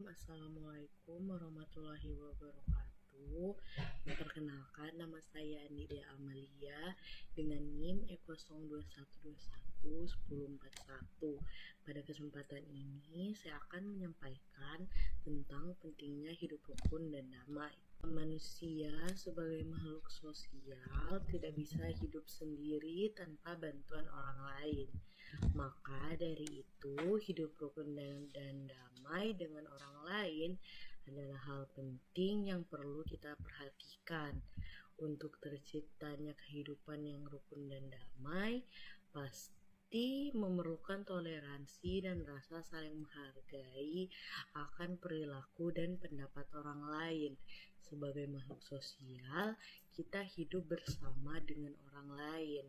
Assalamualaikum warahmatullahi wabarakatuh. Perkenalkan, nama saya Anida Amalia dengan NIM E02121101. Pada kesempatan ini saya akan menyampaikan tentang pentingnya hidup rukun dan damai. Manusia sebagai makhluk sosial tidak bisa hidup sendiri tanpa bantuan orang lain. Maka dari itu, hidup rukun dan damai dengan orang lain adalah hal penting yang perlu kita perhatikan. Untuk terciptanya kehidupan yang rukun dan damai, pasti memerlukan toleransi dan rasa saling menghargai akan perilaku dan pendapat orang lain. Sebagai makhluk sosial, kita hidup bersama dengan orang lain.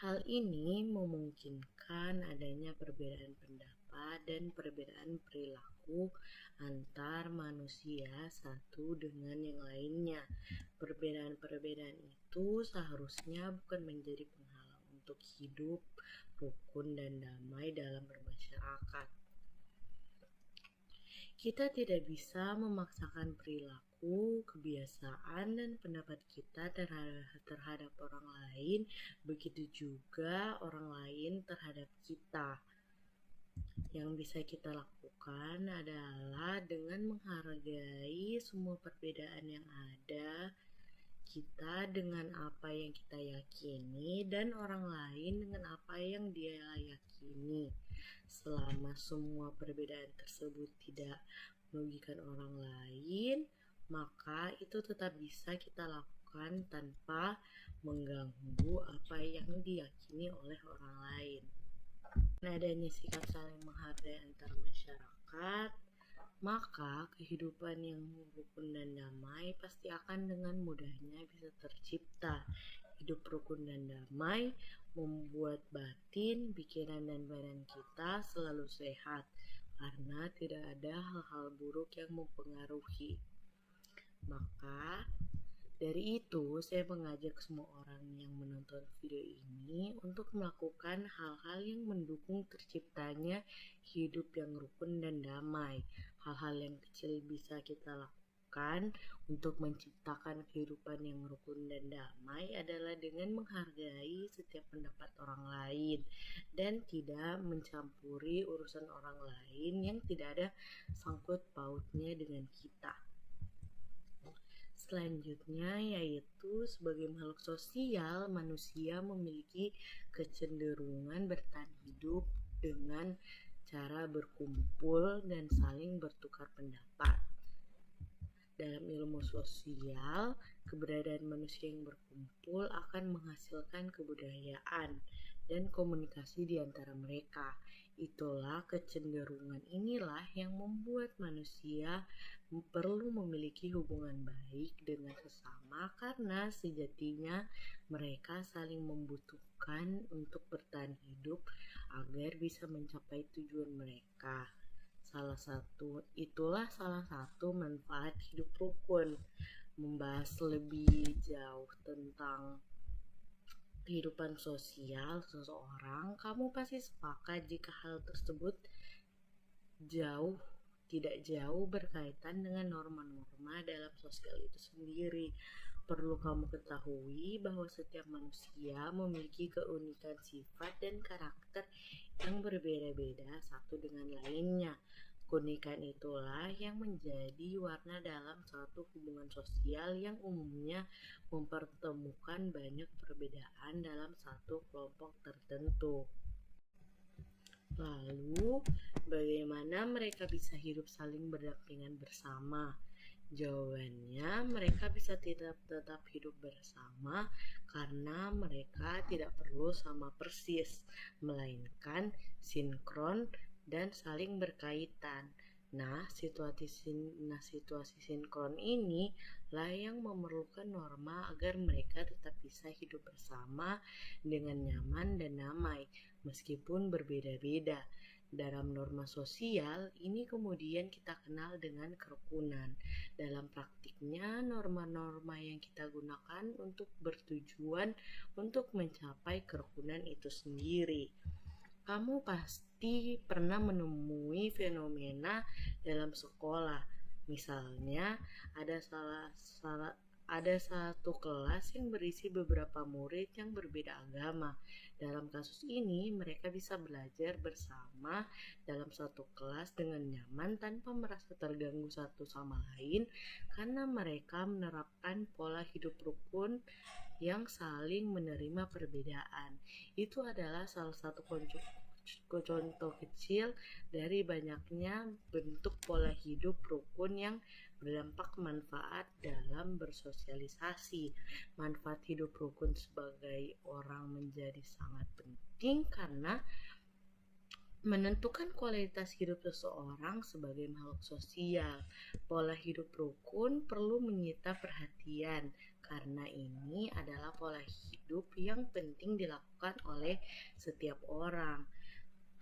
Hal ini memungkinkan adanya perbedaan pendapat dan perbedaan perilaku antar manusia satu dengan yang lainnya. Perbedaan-perbedaan itu seharusnya bukan menjadi penghalang untuk hidup rukun dan damai dalam bermasyarakat. Kita tidak bisa memaksakan perilaku, kebiasaan, dan pendapat kita terhadap orang lain, begitu juga orang lain terhadap kita. Yang bisa kita lakukan adalah dengan menghargai semua perbedaan yang ada, kita dengan apa yang kita yakini, dan orang lain dengan apa yang dia yakini. Selama semua perbedaan tersebut tidak merugikan orang lain, maka itu tetap bisa kita lakukan tanpa mengganggu apa yang diyakini oleh orang lain. Adanya sikap saling menghargai antar masyarakat, maka kehidupan yang rukun dan damai pasti akan dengan mudahnya bisa tercipta. Hidup rukun dan damai membuat batin, pikiran, dan badan kita selalu sehat karena tidak ada hal-hal buruk yang mempengaruhi. Maka dari itu, saya mengajak semua orang yang menonton video ini untuk melakukan hal-hal yang mendukung terciptanya hidup yang rukun dan damai. Hal-hal yang kecil bisa kita lakukan untuk menciptakan kehidupan yang rukun dan damai adalah dengan menghargai setiap pendapat orang lain dan tidak mencampuri urusan orang lain yang tidak ada sangkut pautnya dengan kita. Selanjutnya yaitu sebagai makhluk sosial, manusia memiliki kecenderungan bertahan hidup dengan cara berkumpul dan saling bertukar pendapat. Dalam ilmu sosial, keberadaan manusia yang berkumpul akan menghasilkan kebudayaan dan komunikasi di antara mereka. Itulah kecenderungan inilah yang membuat manusia perlu memiliki hubungan baik dengan sesama karena sejatinya mereka saling membutuhkan untuk bertahan hidup agar bisa mencapai tujuan mereka. Itulah salah satu manfaat hidup rukun. Membahas lebih jauh tentang kehidupan sosial seseorang, kamu pasti sepakat jika hal tersebut tidak jauh berkaitan dengan norma-norma dalam sosial itu sendiri. Perlu kamu ketahui bahwa setiap manusia memiliki keunikan sifat dan karakter yang berbeda-beda satu dengan lainnya. Keunikan itulah yang menjadi warna dalam suatu hubungan sosial yang umumnya mempertemukan banyak perbedaan dalam satu kelompok tertentu. Lalu, bagaimana mereka bisa hidup saling berdampingan bersama? Jawabannya, mereka bisa tetap hidup bersama karena mereka tidak perlu sama persis, melainkan sinkron dan saling berkaitan. Situasi sinkron ini lah yang memerlukan norma agar mereka tetap bisa hidup bersama dengan nyaman dan damai, meskipun berbeda-beda. Dalam norma sosial, ini kemudian kita kenal dengan kerukunan. Dalam praktiknya, norma-norma yang kita gunakan untuk bertujuan untuk mencapai kerukunan itu sendiri. Kamu pasti pernah menemui fenomena dalam sekolah. Misalnya, ada ada satu kelas yang berisi beberapa murid yang berbeda agama. Dalam kasus ini, mereka bisa belajar bersama dalam satu kelas dengan nyaman tanpa merasa terganggu satu sama lain karena mereka menerapkan pola hidup rukun yang saling menerima perbedaan. Itu adalah salah satu contoh kecil dari banyaknya bentuk pola hidup rukun yang berdampak manfaat dalam bersosialisasi. Manfaat hidup rukun sebagai orang menjadi sangat penting karena menentukan kualitas hidup seseorang sebagai makhluk sosial. Pola hidup rukun perlu menyita perhatian karena ini adalah pola hidup yang penting dilakukan oleh setiap orang.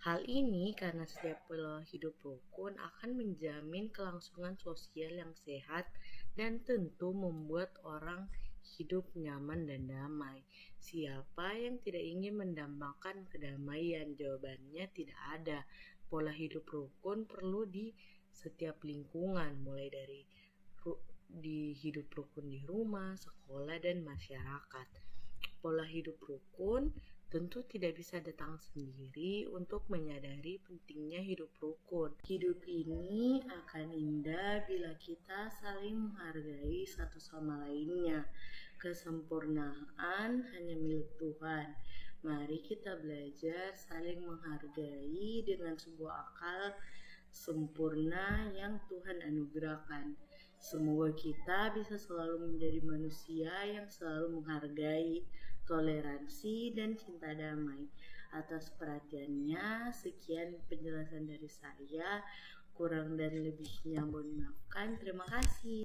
Hal ini karena setiap pola hidup rukun akan menjamin kelangsungan sosial yang sehat dan tentu membuat orang hidup nyaman dan damai. Siapa yang tidak ingin mendambakan kedamaian? Jawabannya tidak ada. Pola hidup rukun perlu di setiap lingkungan, mulai dari di hidup rukun di rumah, sekolah, dan masyarakat. Pola hidup rukun tentu tidak bisa datang sendiri. Untuk menyadari pentingnya hidup rukun, hidup ini akan indah bila kita saling menghargai satu sama lainnya. Kesempurnaan hanya milik Tuhan. Mari kita belajar saling menghargai dengan sebuah akal sempurna yang Tuhan anugerahkan. Semoga kita bisa selalu menjadi manusia yang selalu menghargai, toleransi, dan cinta damai. Atas perhatiannya, sekian penjelasan dari saya. Kurang dan lebihnya mohon maafkan. Terima kasih.